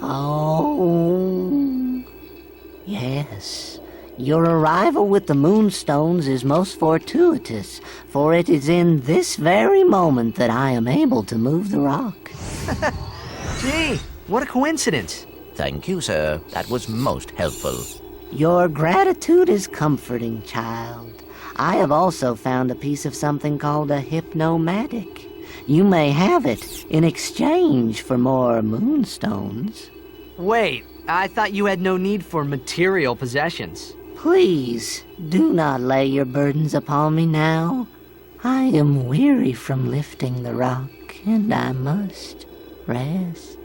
Oh, yes. Your arrival with the moonstones is most fortuitous, for it is in this very moment that I am able to move the rock. Gee, what a coincidence. Thank you, sir. That was most helpful. Your gratitude is comforting, child. I have also found a piece of something called a hypnomatic. You may have it in exchange for more moonstones. Wait, I thought you had no need for material possessions. Please, do not lay your burdens upon me now. I am weary from lifting the rock, and I must rest.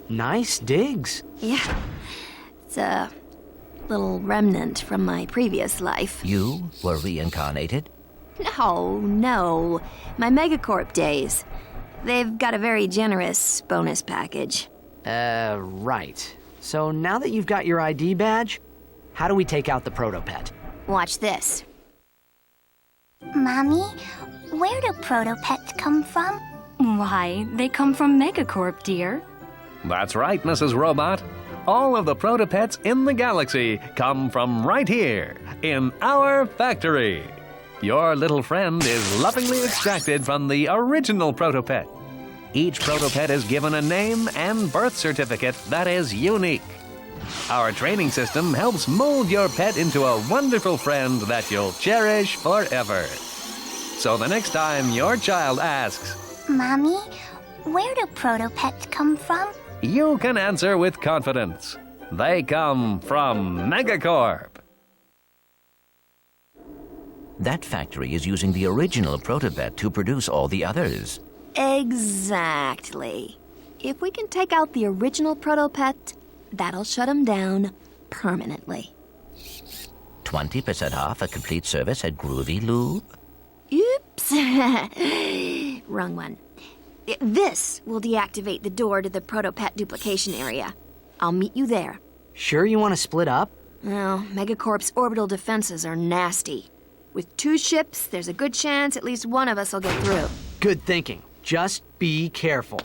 Nice digs. Yeah. It's a little remnant from my previous life. You were reincarnated? No. My Megacorp days. They've got a very generous bonus package. Right. So now that you've got your ID badge, how do we take out the protopet? Watch this. Mommy, where do protopets come from? Why, they come from Megacorp, dear. That's right, Mrs. Robot. All of the protopets in the galaxy come from right here, in our factory. Your little friend is lovingly extracted from the original protopet. Each protopet is given a name and birth certificate that is unique. Our training system helps mold your pet into a wonderful friend that you'll cherish forever. So the next time your child asks, Mommy, where do protopets come from? you can answer with confidence. They come from Megacorp. That factory is using the original protopet to produce all the others. Exactly. If we can take out the original protopet, that'll shut him down permanently. 20% off a complete service at Groovy Lube? Oops. Wrong one. This will deactivate the door to the protopet duplication area. I'll meet you there. Sure you want to split up? Well, Megacorp's orbital defenses are nasty. With 2 ships, there's a good chance at least one of us will get through. Good thinking. Just be careful.